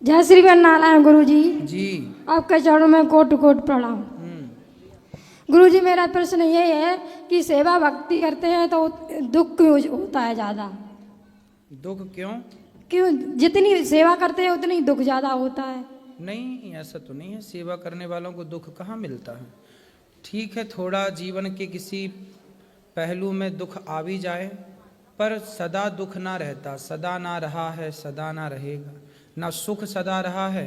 जय श्री नारायण गुरुजी। जी आपके चरणों में कोट कोट प्रणाम। गुरुजी, मेरा प्रश्न ये है कि सेवा भक्ति करते हैं तो दुख क्यों होता है ज़्यादा? दुख क्यों? क्यों जितनी सेवा करते हैं उतनी दुख ज़्यादा होता है? नहीं, ऐसा तो नहीं है। सेवा करने वालों को दुख कहाँ मिलता है। ठीक है, थोड़ा जीवन के किसी पहलू में दुख आ भी जाए, पर सदा दुख ना रहता। सदा ना रहा है, सदा ना रहेगा। ना सुख सदा रहा है,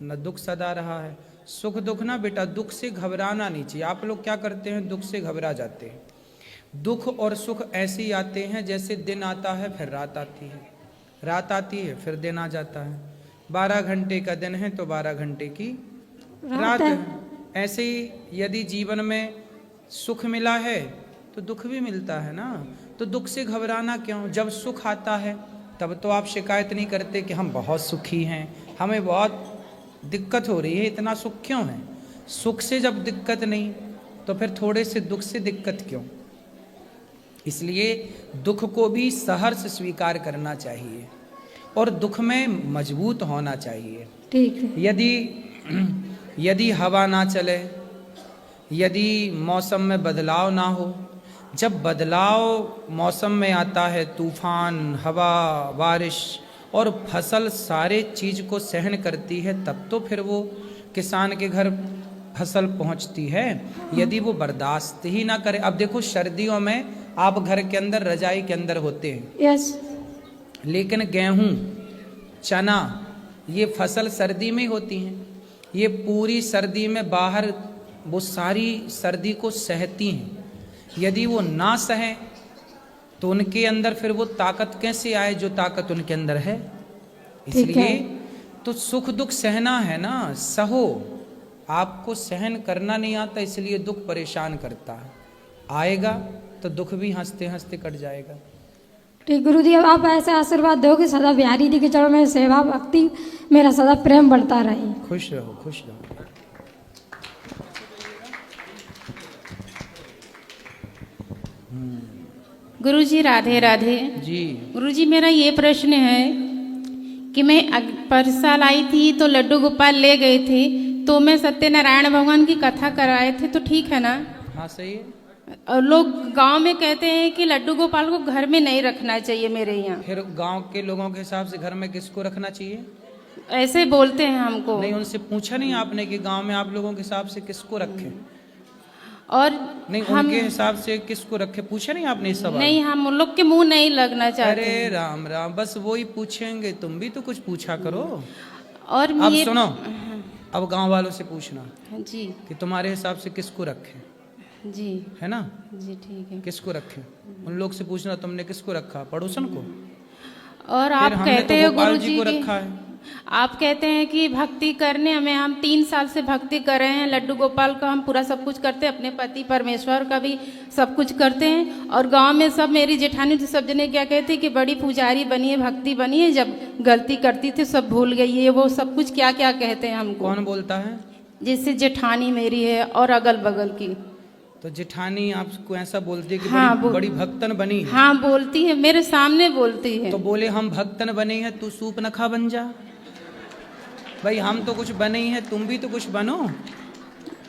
न दुख सदा रहा है। सुख दुख ना बेटा, दुख से घबराना नहीं चाहिए। आप लोग क्या करते हैं, दुख से घबरा जाते हैं। दुख और सुख ऐसे ही आते हैं जैसे दिन आता है फिर रात आती है, रात आती है फिर दिन आ जाता है। 12 घंटे का दिन है तो 12 घंटे की रात है। ऐसे ही यदि जीवन में सुख मिला है तो दुख भी मिलता है ना। तो दुख से घबराना क्यों? जब सुख आता है तब तो आप शिकायत नहीं करते कि हम बहुत सुखी हैं, हमें बहुत दिक्कत हो रही है, इतना सुख क्यों है। सुख से जब दिक्कत नहीं तो फिर थोड़े से दुख से दिक्कत क्यों। इसलिए दुख को भी सहर्ष स्वीकार करना चाहिए और दुख में मजबूत होना चाहिए। ठीक है। यदि हवा ना चले, यदि मौसम में बदलाव ना हो, जब बदलाव मौसम में आता है, तूफान, हवा, बारिश और फसल सारे चीज को सहन करती है, तब तो फिर वो किसान के घर फसल पहुंचती है। यदि वो बर्दाश्त ही ना करे, अब देखो सर्दियों में आप घर के अंदर रजाई के अंदर होते हैं, यस, लेकिन गेहूं, चना, ये फसल सर्दी में होती हैं। ये पूरी सर्दी में बाहर वो सारी सर्दी को सहती हैं। यदि वो ना सहें तो उनके अंदर फिर वो ताकत कैसे आए जो ताकत उनके अंदर है। इसलिए तो सुख दुख सहना है ना, सहो। आपको सहन करना नहीं आता, इसलिए दुख परेशान करता है। आएगा तो दुख भी हंसते हंसते कट जाएगा। ठीक गुरुजी, अब आप ऐसे आशीर्वाद दो कि सदा बिहारी जी के चरणों में सेवा भक्ति मेरा सदा प्रेम बढ़ता रहे। खुश रहो, खुश रहो। गुरुजी राधे राधे। जी गुरुजी, मेरा ये प्रश्न है कि मैं पर साल आई थी तो लड्डू गोपाल ले गए थे, तो मैं सत्यनारायण भगवान की कथा कराए थे, तो ठीक है ना? हाँ, सही है। और लोग गांव में कहते हैं कि लड्डू गोपाल को घर में नहीं रखना चाहिए मेरे यहाँ। फिर गांव के लोगों के हिसाब से घर में किसको रखना चाहिए? ऐसे बोलते हैं हमको। नहीं, उनसे पूछा नहीं आपने कि गांव में आप लोगों के हिसाब से किसको रखें? और नहीं, उनके हिसाब से किसको रखे पूछा नहीं आपने इस सवाल? नहीं, हम उन लोग के मुंह नहीं लगना चाहते। अरे राम राम, बस वो ही पूछेंगे, तुम भी तो कुछ पूछा करो। और अब सुनो, अब गांव वालों से पूछना जी कि तुम्हारे हिसाब से किसको रखें, जी, है ना? जी ठीक है। किसको रखें, उन लोग से पूछना तुमने किसको रखा, पड़ोसन को? और फिर आप हमने कहते तो हो गोपाल गुरुजी जी को कि रखा है। आप कहते हैं कि भक्ति करने हमें, हम 3 साल से भक्ति कर रहे हैं। लड्डू गोपाल का हम पूरा सब कुछ करते हैं, अपने पति परमेश्वर का भी सब कुछ करते हैं। और गांव में सब, मेरी जेठानी तो सब जने क्या कहते हैं कि बड़ी पुजारी बनी है, भक्ति बनी है, जब गलती करती थी सब भूल गई है, वो सब कुछ क्या क्या कहते हैं हमको। कौन बोलता है? जैसे जेठानी मेरी है और अगल बगल की। तो जेठानी आपको ऐसा बोलती है कि हाँ, बड़ी भक्तन बनी है? हाँ बोलती है, मेरे सामने बोलती है। तो बोले हम भक्तन बने हैं, तू सूप नखा बन जा। भाई हम तो कुछ बने ही हैं, तुम भी तो कुछ बनो।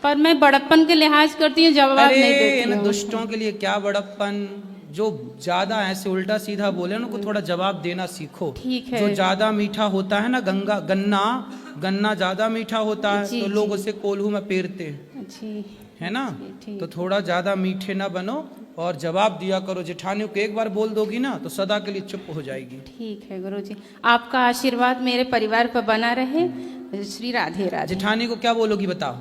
पर मैं बड़प्पन के लिहाज करती हूँ, जवाब नहीं देती इन हूँ। दुष्टों के लिए क्या बड़प्पन। जो ज्यादा ऐसे उल्टा सीधा बोले उनको थोड़ा जवाब देना सीखो। ठीक है। जो ज्यादा मीठा होता है ना, गन्ना ज्यादा मीठा होता है जी, तो लोग उसे कोल्हू में पेरते हैं, जी है ना? ठीक। तो थोड़ा ज्यादा मीठे ना बनो और जवाब दिया करो। जेठानियों को एक बार बोल दोगी ना तो सदा के लिए चुप हो जाएगी। ठीक है गुरुजी, आपका आशीर्वाद मेरे परिवार पर बना रहे। श्री राधे राधे। जेठानी को क्या बोलोगी बताओ?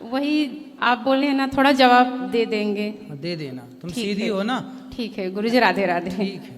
वही आप बोले हैं ना, थोड़ा जवाब दे देंगे। दे देना, तुम ठीक सीधी है। हो ना। ठीक है गुरुजी, राधे राधे। ठीक है।